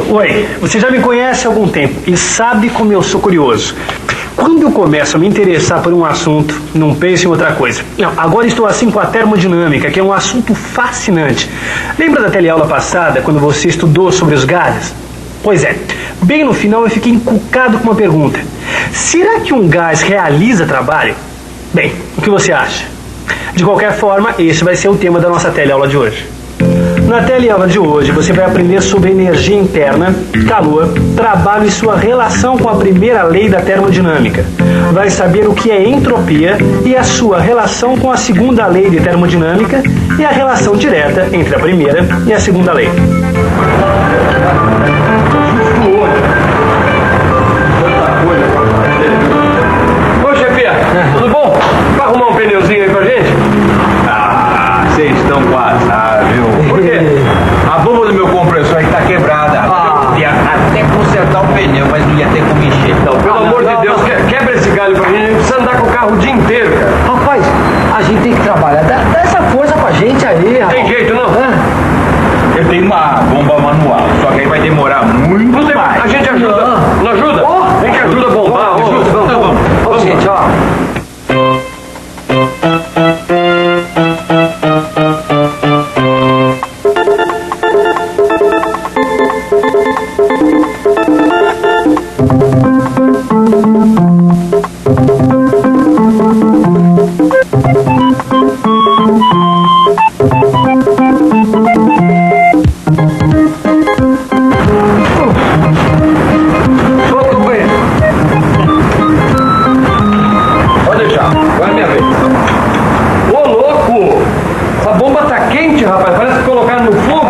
Oi, você já me conhece há algum tempo e sabe como eu sou curioso. Quando eu começo a me interessar por um assunto, não penso em outra coisa. Não, agora estou assim com a termodinâmica, que é um assunto fascinante. Lembra da teleaula passada, quando você estudou sobre os gases? Pois é, bem no final eu fiquei encucado com uma pergunta. Será que um gás realiza trabalho? Bem, o que você acha? De qualquer forma, esse vai ser o tema da nossa teleaula de hoje. Na teleaula de hoje, você vai aprender sobre energia interna, calor, trabalho e sua relação com a primeira lei da termodinâmica. Vai saber o que é entropia e a sua relação com a segunda lei de termodinâmica e a relação direta entre a primeira e a segunda lei. Ô, chefe, tudo bom? Vai arrumar um pneuzinho aí pra gente? Ah, vocês estão com azar, viu? Por quê? A bomba do meu compressor aí tá quebrada. Eu ia até consertar o pneu, mas não ia ter como encher. Não, pelo amor de Deus, quebra esse galho pra gente. A gente precisa andar com o carro o dia inteiro, cara. Rapaz, a gente tem que trabalhar. Dá essa força pra gente aí, rapaz. Tem jeito, não? Eu tenho uma bomba manual, só que aí vai demorar muito Não tem, mais. a gente ajuda. Não ajuda? Ó. A gente ajuda a bombar. Vamos, gente, ó. Pode deixar, agora é minha vez. Ô, louco! Essa bomba tá quente, rapaz. Parece que colocaram no fogo.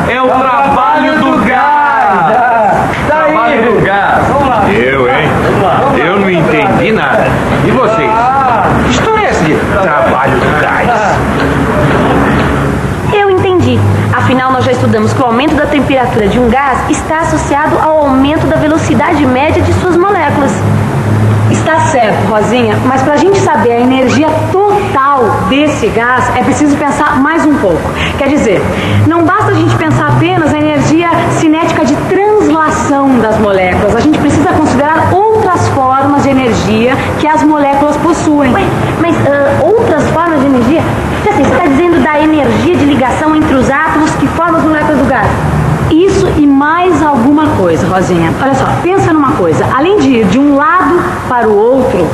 É o trabalho do gás. Trabalho do gás. Vamos lá. Eu, hein? Eu não entendi nada. E vocês? Que história é essa de trabalho do gás? Eu entendi. Afinal, nós já estudamos que o aumento da temperatura de um gás está associado ao aumento da velocidade média de suas moléculas. Está certo, Rosinha, mas para a gente saber a energia total desse gás, é preciso pensar mais um pouco. Quer dizer, não basta a gente pensar apenas na energia cinética de translação das moléculas, a gente precisa considerar outras formas de energia que as moléculas possuem. Mas outras formas de energia? Assim, você está dizendo da energia de ligação entre os átomos que formam as moléculas do gás? Isso e mais alguma coisa, Rosinha. Olha só, pensa numa coisa. Além de ir de um lado para o outro,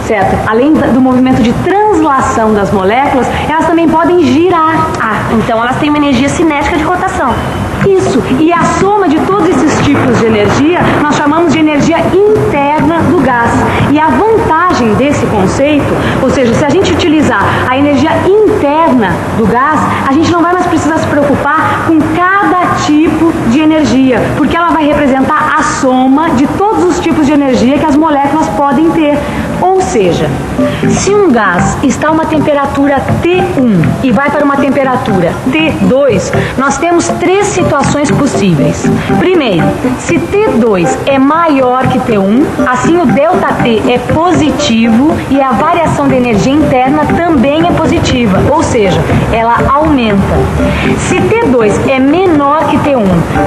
certo? Além do movimento de translação das moléculas, elas também podem girar. Então elas têm uma energia cinética de rotação. Isso. E a soma de todos esses tipos de energia, nós chamamos de energia interna do gás. E a vantagem desse conceito, ou seja, se a gente utilizar a energia interna do gás, a gente não vai mais precisar se preocupar com cada tipo de energia, porque ela vai representar a soma de todos os tipos de energia que as moléculas podem ter. Ou seja, se um gás está a uma temperatura T1 e vai para uma temperatura T2, nós temos três situações possíveis. Primeiro, se T2 é maior que T1, assim o ΔT é positivo e a variação de energia interna também é positiva, ou seja, ela aumenta. Se T2 é menor que T1,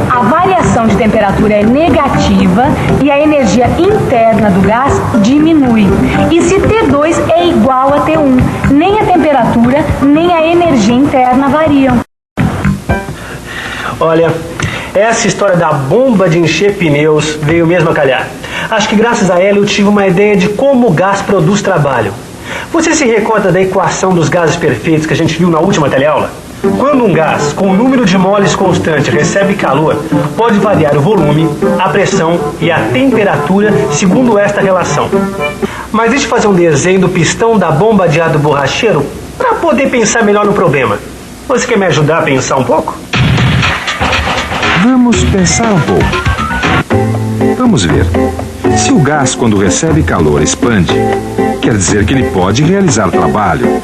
a variação de temperatura é negativa e a energia interna do gás diminui. E se T2 é igual a T1, nem a temperatura nem a energia interna variam. Olha, essa história da bomba de encher pneus veio mesmo a calhar. Acho que graças a ela eu tive uma ideia de como o gás produz trabalho. Você se recorda da equação dos gases perfeitos que a gente viu na última teleaula? Quando um gás com número de moles constante recebe calor, pode variar o volume, a pressão e a temperatura segundo esta relação. Mas deixa eu fazer um desenho do pistão da bomba de ar do borracheiro para poder pensar melhor no problema. Você quer me ajudar a pensar um pouco? Vamos pensar um pouco. Vamos ver. Se o gás, quando recebe calor, expande, quer dizer que ele pode realizar trabalho.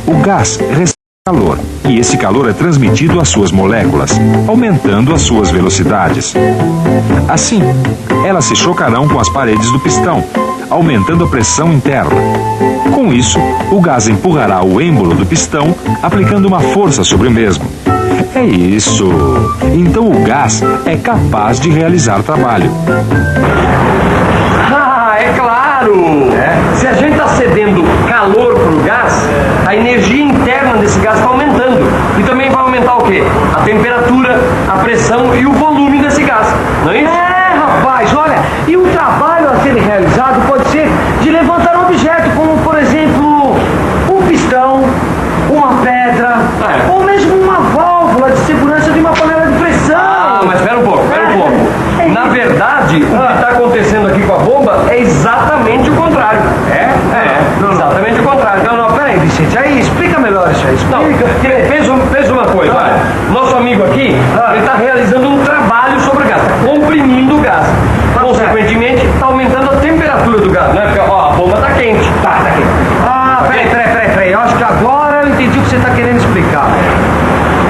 O gás recebe calor, e esse calor é transmitido às suas moléculas, aumentando as suas velocidades. Assim, elas se chocarão com as paredes do pistão, aumentando a pressão interna. Com isso, o gás empurrará o êmbolo do pistão, aplicando uma força sobre o mesmo. É isso. Então o gás é capaz de realizar trabalho. Ah, é claro! Se a gente está cedendo calor para o gás, a energia interna desse gás está aumentando. E também vai aumentar o quê? A temperatura, a pressão e o volume desse gás. Não é isso? É, rapaz, olha, e o trabalho a ser realizado pode ser de levantar um objeto, como por exemplo, um pistão, uma pedra, ou mesmo uma válvula de segurança de uma panela de pressão. Ah, mas espera um pouco. Na verdade, o que está acontecendo aqui com a bomba é exatamente o contrário. Exatamente o contrário. Não, peraí, Vicente, aí explica melhor isso aí. Não, fez uma coisa, olha. Nosso amigo aqui, ele está realizando um trabalho sobre o gás, está comprimindo o gás. Consequentemente, está aumentando a temperatura do gás, né? Porque, ó, a bomba está quente. Tá quente. Ah, peraí, eu acho que agora eu entendi o que você está querendo explicar.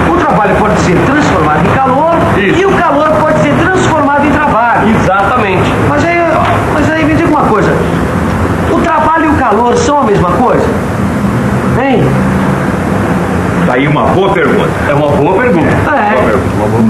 O trabalho pode ser transformado em calor. Isso. E o calor pode ser transformado em trabalho. Exatamente. Mas aí me diga uma coisa, o trabalho e o calor são a mesma coisa? Hein? Daí uma boa pergunta. É uma boa pergunta.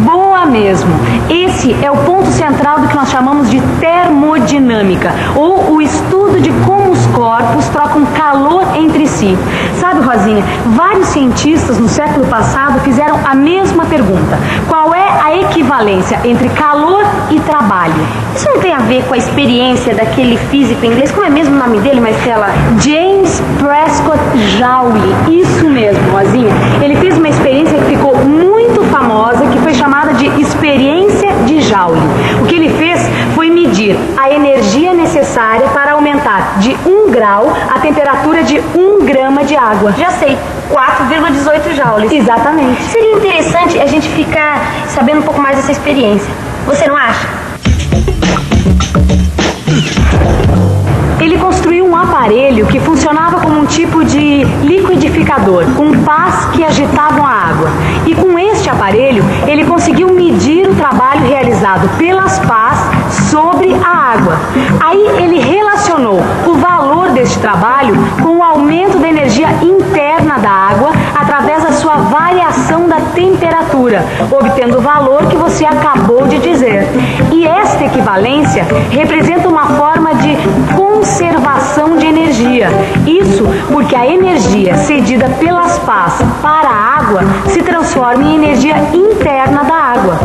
Boa mesmo. Esse é o ponto central do que nós chamamos de termodinâmica, ou o estudo de como os corpos trocam calor entre si. Sabe, Rosinha, vários cientistas no século passado fizeram a mesma pergunta. Qual é a equivalência entre calor e trabalho? Isso não tem a ver com a experiência daquele físico inglês, como é mesmo o nome dele, Marcela? James Prescott Joule. Isso mesmo, Rosinha. Ele fez uma experiência que ficou muito famosa, que foi chamada de experiência de Joule. O que ele fez foi medir a energia necessária para aumentar de 1 grau a temperatura de 1 grama de água. Já sei, 4,18 joules. Exatamente. Seria interessante a gente ficar sabendo um pouco mais dessa experiência. Você não acha? Ele construiu um aparelho que funcionava como um tipo de liquidificador, com pás que agitavam a água. E com este aparelho, ele conseguiu medir o trabalho realizado pelas pás sobre a água. Aí ele relacionou o valor deste trabalho com o aumento da energia interna da água através da sua variação da temperatura, obtendo o valor que você acabou de dizer. E esta equivalência representa uma forma de conservação de energia. Isso porque a energia cedida pelas pás para a água se transforma em energia interna da água.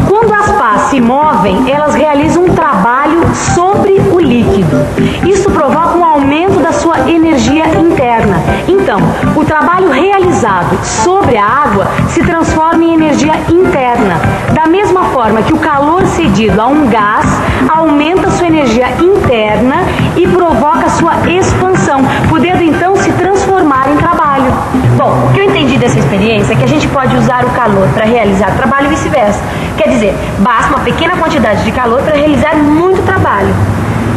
Quando as pás se movem, elas realizam um trabalho sobre o líquido. Isso provoca um aumento da sua energia interna. Então, o trabalho realizado sobre a água se transforma em energia interna. Da mesma forma que o calor cedido a um gás aumenta sua energia interna e provoca sua expansão, podendo então se transformar em trabalho. Bom, o que eu entendi dessa experiência é que a gente pode usar o calor para realizar trabalho e vice-versa. Quer dizer, basta uma pequena quantidade de calor para realizar muito trabalho.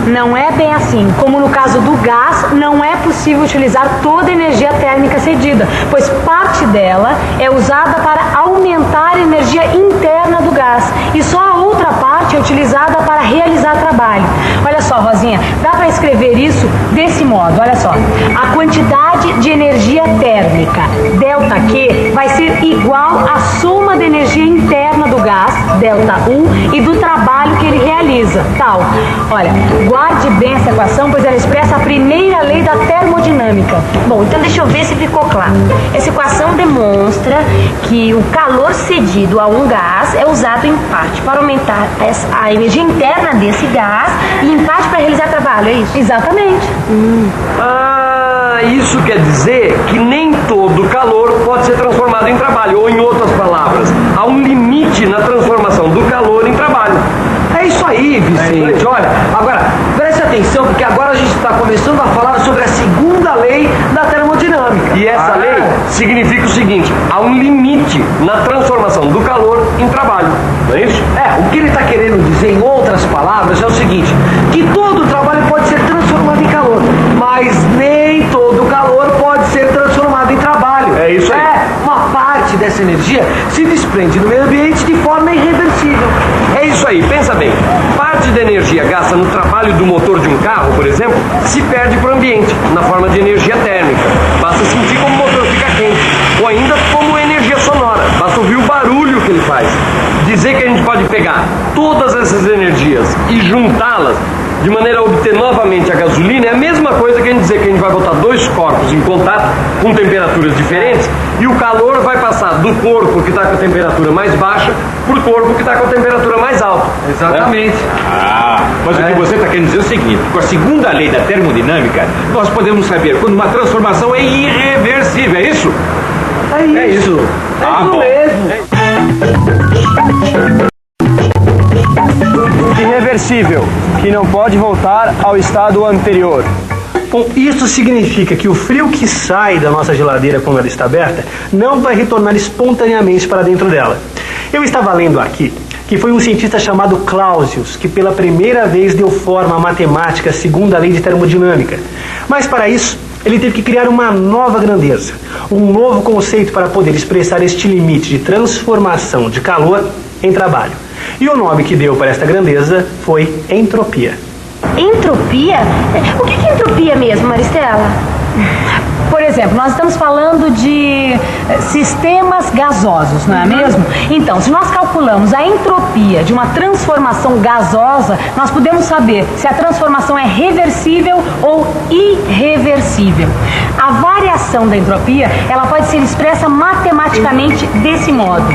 Não é bem assim. Como no caso do gás, não é possível utilizar toda a energia térmica cedida, pois parte dela é usada para aumentar a energia interna do gás e só a outra parte é utilizada para realizar trabalho. Olha só, Rosinha, dá para escrever isso desse modo, olha só. A quantidade de energia térmica, ΔQ, vai ser igual à soma da energia interna do gás, ΔU, e do trabalho que ele realiza, tal. Olha, guarde bem essa equação, pois ela expressa a primeira lei da termodinâmica. Bom, então deixa eu ver se ficou claro. Essa equação demonstra que o calor cedido a um gás é usado em parte para aumentar a energia interna desse gás e em parte para realizar trabalho, é isso? Exatamente. Isso quer dizer que nem todo calor pode ser transformado em trabalho, ou em outras palavras, há um limite na transformação do calor em trabalho. É isso aí, Vicente. Olha, agora, preste atenção, porque agora a gente está começando a falar sobre a segunda lei da termodinâmica. E essa lei significa o seguinte: há um limite na transformação do calor em trabalho, não é isso? O que ele está querendo dizer, em outras palavras, é o seguinte: que todo trabalho pode ser transformado em calor, mas nem todo calor pode ser transformado em trabalho. É isso aí. Uma parte dessa energia se desprende do meio ambiente de forma irreversível. É isso aí, pensa bem. Parte da energia gasta no trabalho do motor de um carro, por exemplo, se perde para o ambiente, na forma de energia térmica. Basta sentir como o motor fica quente, ou ainda como energia sonora. Basta ouvir o barulho que ele faz. Dizer que a gente pode pegar todas essas energias e juntá-las de maneira a obter novamente a gasolina é a mesma coisa que a gente dizer que a gente vai botar dois corpos em contato com temperaturas diferentes e o calor vai passar do corpo que está com a temperatura mais baixa para o corpo que está com a temperatura mais alta. Exatamente. Mas o que você está querendo dizer é o seguinte: com a segunda lei da termodinâmica, nós podemos saber quando uma transformação é irreversível, é isso? É isso. É isso bom. mesmo. Irreversível, que não pode voltar ao estado anterior. Bom, isso significa que o frio que sai da nossa geladeira quando ela está aberta não vai retornar espontaneamente para dentro dela. Eu estava lendo aqui que foi um cientista chamado Clausius que pela primeira vez deu forma à matemática segundo a lei de termodinâmica. Mas para isso, ele teve que criar uma nova grandeza, um novo conceito para poder expressar este limite de transformação de calor em trabalho. E o nome que deu para esta grandeza foi entropia. Entropia? O que é entropia mesmo, Maristela? Por exemplo, nós estamos falando de sistemas gasosos, não é mesmo? Então, se nós calculamos a entropia de uma transformação gasosa, nós podemos saber se a transformação é reversível ou irreversível. A variação da entropia, ela pode ser expressa matematicamente desse modo.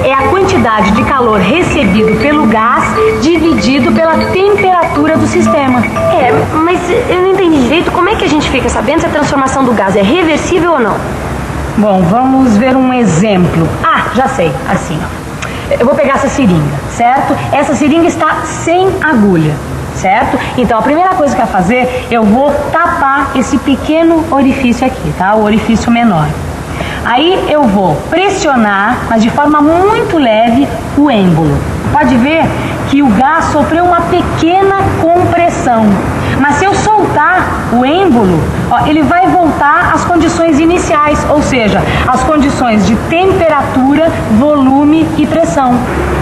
É a quantidade de calor recebido pelo gás dividido pela temperatura do sistema. Mas eu não entendi direito como é que a gente fica sabendo se a transformação do gás é reversível ou não. Bom, vamos ver um exemplo. Já sei, assim, ó. Eu vou pegar essa seringa, certo? Essa seringa está sem agulha, certo? Então, a primeira coisa que eu vou fazer, eu vou tapar esse pequeno orifício aqui, tá? O orifício menor. Aí eu vou pressionar, mas de forma muito leve, o êmbolo. Pode ver que o gás sofreu uma pequena compressão. Mas se eu soltar o êmbolo, ele vai voltar às condições iniciais, ou seja, às condições de temperatura, volume e pressão.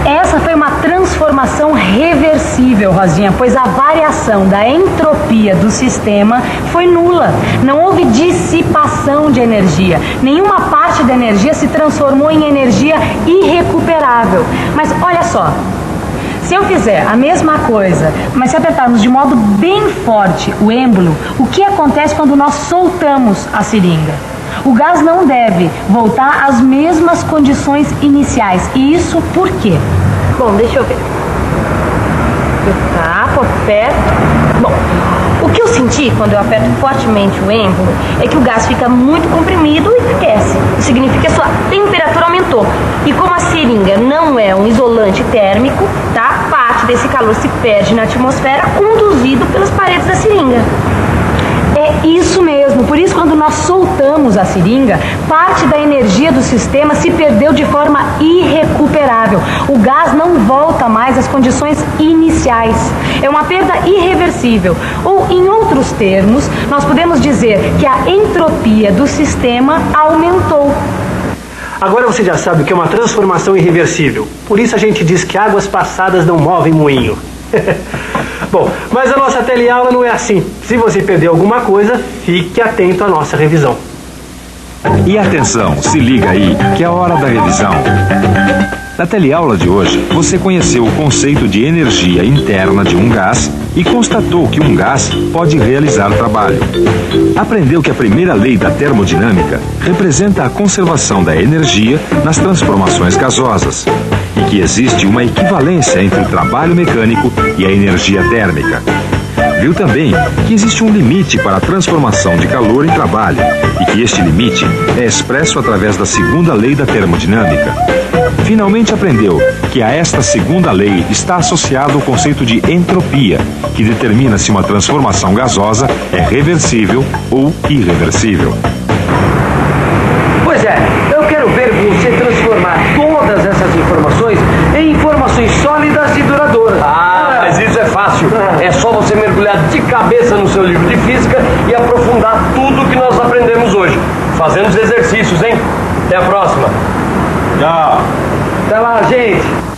Essa foi uma transformação reversível, Rosinha, pois a variação da entropia do sistema foi nula. Não houve dissipação de energia. Nenhuma parte da energia se transformou em energia irrecuperável. Mas olha só, se eu fizer a mesma coisa, mas se apertarmos de modo bem forte o êmbolo, o que acontece quando nós soltamos a seringa? O gás não deve voltar às mesmas condições iniciais. E isso por quê? Bom, deixa eu ver. Eu tapo, aperto. Bom, o que eu senti quando eu aperto fortemente o êmbolo é que o gás fica muito comprimido e aquece. Isso significa que a sua temperatura aumentou. E como a seringa não é um isolante térmico, tá? Parte desse calor se perde na atmosfera, conduzido pelas paredes da seringa. É isso mesmo, por isso quando nós soltamos a seringa, parte da energia do sistema se perdeu de forma irrecuperável. O gás não volta mais às condições iniciais. É uma perda irreversível. Ou, em outros termos, nós podemos dizer que a entropia do sistema aumentou. Agora você já sabe o que é uma transformação irreversível. Por isso a gente diz que águas passadas não movem moinho. Bom, mas a nossa teleaula não é assim. Se você perder alguma coisa, fique atento à nossa revisão. E atenção, se liga aí, que é a hora da revisão. Na teleaula de hoje, você conheceu o conceito de energia interna de um gás e constatou que um gás pode realizar trabalho. Aprendeu que a primeira lei da termodinâmica representa a conservação da energia nas transformações gasosas e que existe uma equivalência entre o trabalho mecânico e a energia térmica. Viu também que existe um limite para a transformação de calor em trabalho e que este limite é expresso através da segunda lei da termodinâmica. Finalmente aprendeu que a esta segunda lei está associado o conceito de entropia, que determina se uma transformação gasosa é reversível ou irreversível. Pois é, eu quero ver você transformar todas essas informações em informações sólidas e duradouras. Ah, mas isso é fácil. É só você mergulhar de cabeça no seu livro de física e aprofundar tudo que nós aprendemos hoje. Fazendo os exercícios, hein? Até a próxima. Tchau. Até lá, gente.